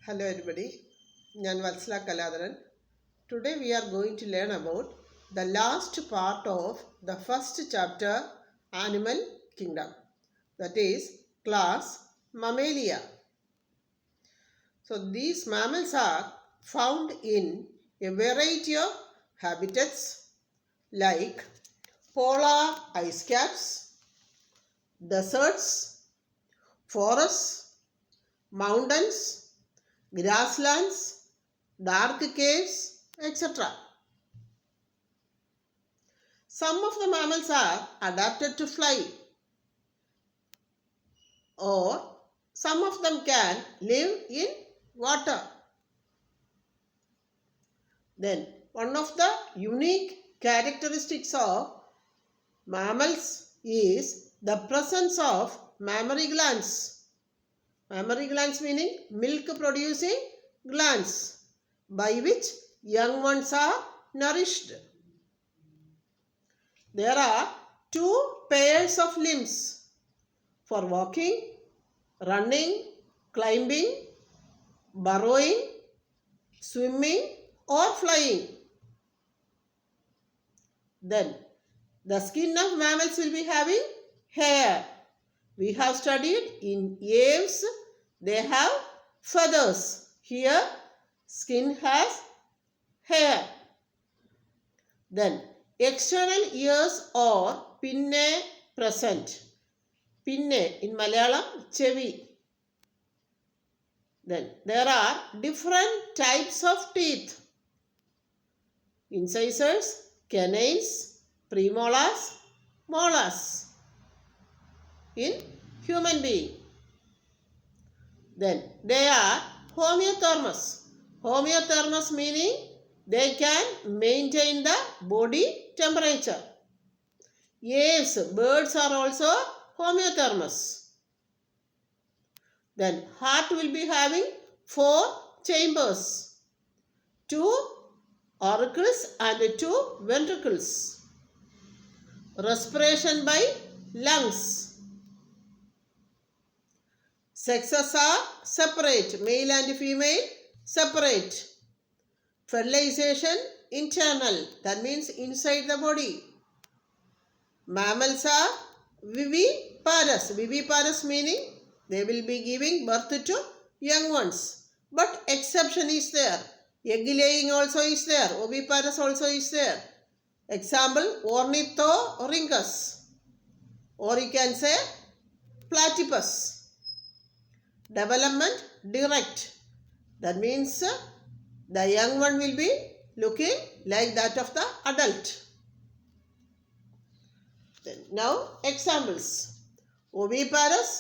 Hello everybody, ഞാൻ Vatsala Kaladharan. Today we are going to learn about the last part of the first chapter, Animal Kingdom. That is class Mammalia. So these mammals are found in a variety of habitats like polar ice caps, deserts, forests, mountains, grasslands, dark caves, etc. Some of the mammals are adapted to fly, or some of them can live in water. Then, one of the unique characteristics of mammals is the presence of mammary glands. Mammary glands meaning milk producing glands by which young ones are nourished. There are two pairs of limbs for walking, running, climbing, burrowing, swimming or flying. Then the skin of mammals will be having hair. We have studied in aves they have feathers. Here skin has hair. Then external ears are pinna present. Pinna in Malayalam chevi. Then there are different types of teeth. Incisors, canines, premolars, molars in human being. Then they are homeothermous. Homeothermous meaning they can maintain the body temperature. Yes, birds are also homeothermous. Then heart will be having 4 chambers, 2 auricles and 2 ventricles. Respiration by lungs. Sexes are separate, male and female separate. Fertilization internal, that means inside the body. Mammals are viviparous. Viviparous meaning they will be giving birth to young ones. But exception is there. Egg laying also is there. Oviparous also is there. Example, Ornithorhynchus. Or you can say Platypus. Development direct. That means the young one will be looking like that of the adult. Then now examples. Oviparous,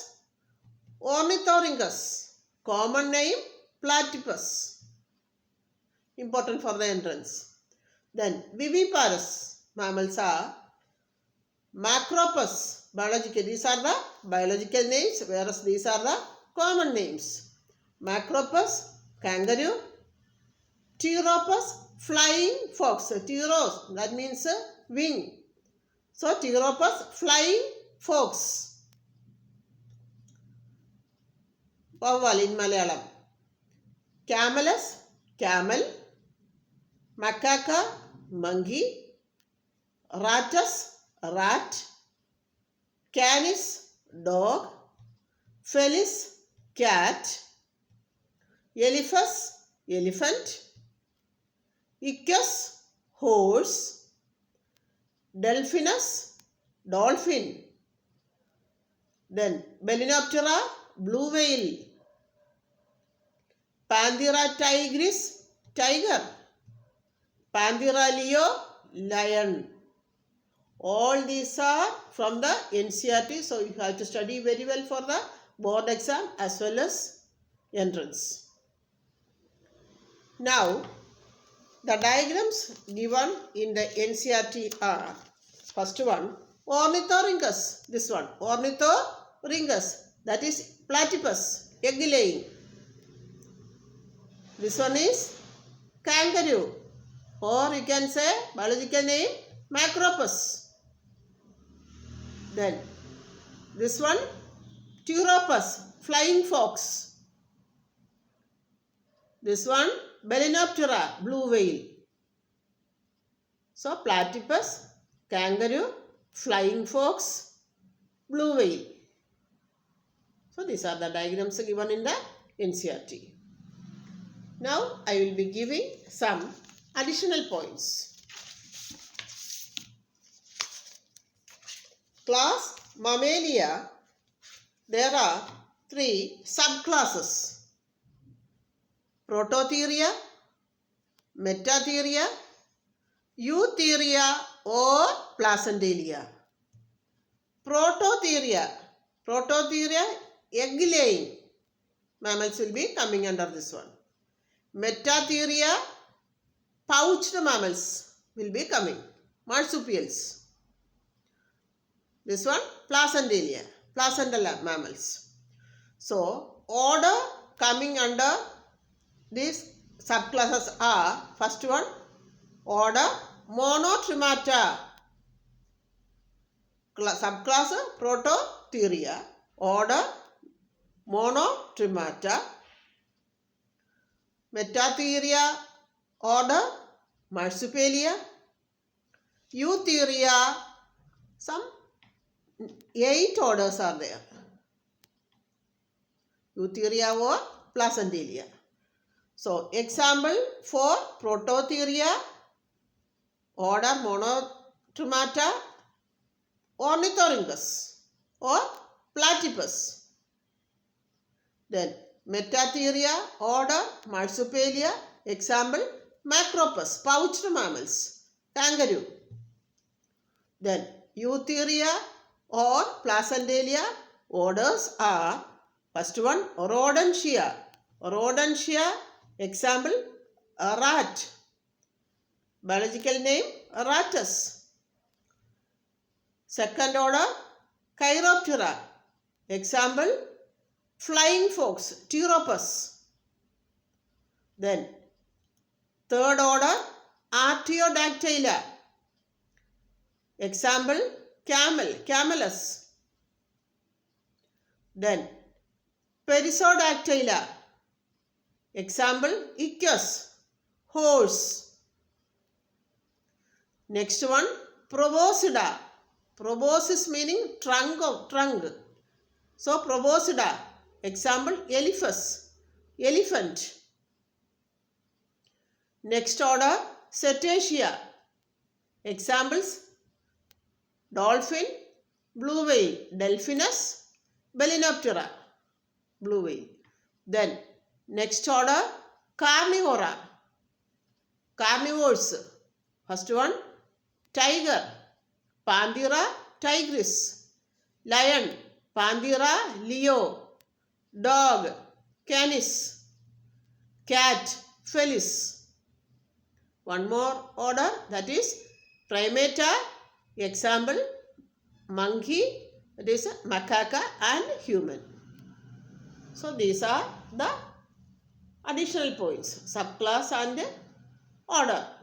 Ornithorhynchus. Common name Platypus. Important for the entrance. Then viviparous mammals are Macropus. Biological. These are the biological names, whereas these are the common names. Macropus, kangaroo. Pteropus, flying fox. Pteros, that means wing. So Pteropus, flying fox. Vowel in Malayalam. Camelus, camel. Macaca, monkey. Ratus, rat. Canis, dog. Felis, cat. Elephas, elephant. Ichthys, horse. Delphinus, dolphin. Then Balaenoptera, blue whale. Panthera tigris, tiger. Panthera leo, lion. All these are from the NCERT, so you have to study very well for the board exam as well as entrance. Now, the diagrams given in the NCERT are, first one, Ornithorhynchus. This one, Ornithorhynchus, that is platypus, egg laying. This one is kangaroo, or you can say biological name Macropus. Then this one Pteropus, flying fox. This one, Balaenoptera, blue whale. So, platypus, kangaroo, flying fox, blue whale. So, these are the diagrams given in the NCERT. Now, I will be giving some additional points. Class Mammalia, there are 3 subclasses: Prototheria, Metatheria, Eutheria or Placentalia. Prototheria, egg-laying mammals will be coming under this one. Metatheria, pouched mammals will be coming, marsupials. This one, Placentalia, placental mammals. So, order coming under these subclasses are, first one, order Monotremata, subclass Prototheria, order Monotremata. Metatheria, order Marsupialia. Eutheria, some 8 orders are there. Eutheria or Placentalia. So, example for Prototheria, order Monotremata, Ornithorhynchus or Platypus. Then Metatheria, order Marsupialia, example Macropus, pouched mammals, kangaroo. Then Eutheria or Placentalia, orders are, first one, Rodentia. Rodentia, example rat, biological name Rattus. Second order, Chiroptera, example flying fox, Pteropus. Then third order, Artiodactyla, example camel, Camelus. Then Perissodactyla, example Ichthys, horse. Next one, Proboscidea. Proboscis meaning trunk. So Proboscidea, example Elephas, elephant. Next order, Cetacea, examples dolphin, blue whale, Delphinus, Balaenoptera, blue whale. Then next order, Carnivora, carnivores. First one, tiger, Panthera tigris, lion, Panthera leo, dog, Canis, cat, Felis. One more order, that is Primata, example monkey, that is macaca and human. So these are the additional points, subclass and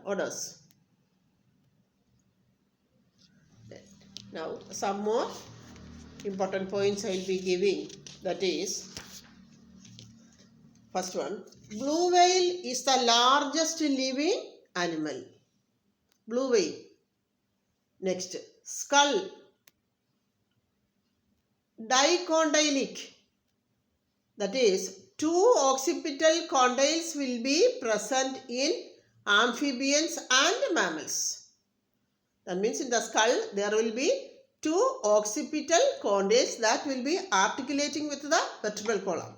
orders. Now some more important points I will be giving, that is, first one, blue whale is the largest living animal. Blue whale. Next, skull, dicondylic, that is, 2 occipital condyles will be present in amphibians and mammals. That means in the skull there will be 2 occipital condyles that will be articulating with the vertebral column.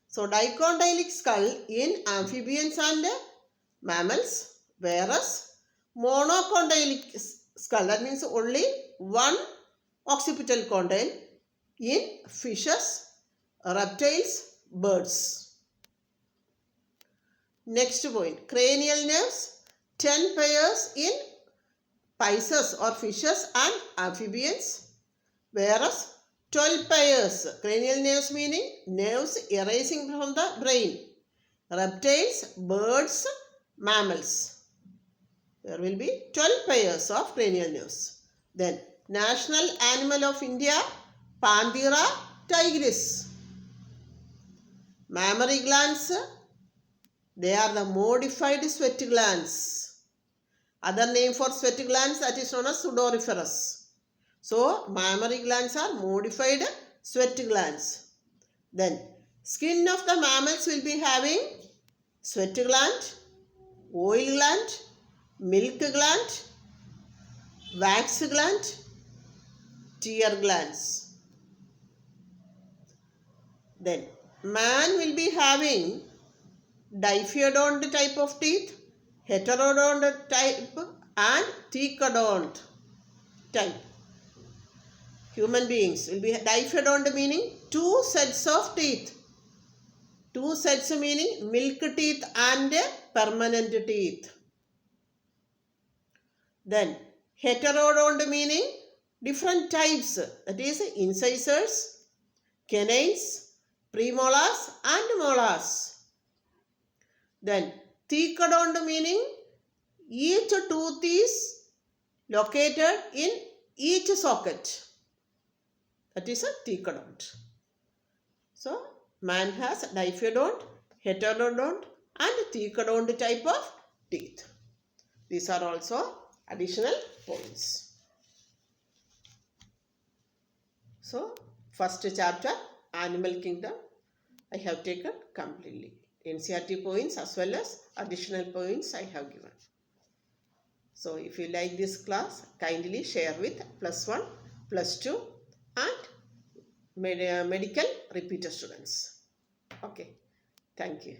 So dicondylic skull in amphibians and mammals, whereas monocondylic skull, that means only 1 occipital condyle in fishes, reptiles, birds. Next point, cranial nerves, 10 pairs in pisces or fishes and amphibians, whereas 12 pairs, cranial nerves meaning nerves arising from the brain, reptiles, birds, mammals. There will be 12 pairs of cranial nerves. Then national animal of India, Panthera tigris. Mammary glands, They are the modified sweat glands. Other name for sweat glands, that is known as sudoriferous. So, mammary glands are modified sweat glands. Then, skin of the mammals will be having sweat gland, oil gland, milk gland, wax gland, tear glands. Then, man will be having diphyodont type of teeth, heterodont type and thecodont type. Human beings will be diphyodont, meaning two sets of teeth. Two sets meaning milk teeth and permanent teeth. Then heterodont meaning different types, that is incisors, canines, premolars and molars. Then thecodont meaning each tooth is located in each socket. That is a thecodont. So, man has diphyodont, heterodont and thecodont type of teeth. These are also additional points. So, first chapter, Animal Kingdom, I have taken completely. NCERT points as well as additional points I have given. So, if you like this class, kindly share with +1, +2 and medical repeater students. Okay, thank you.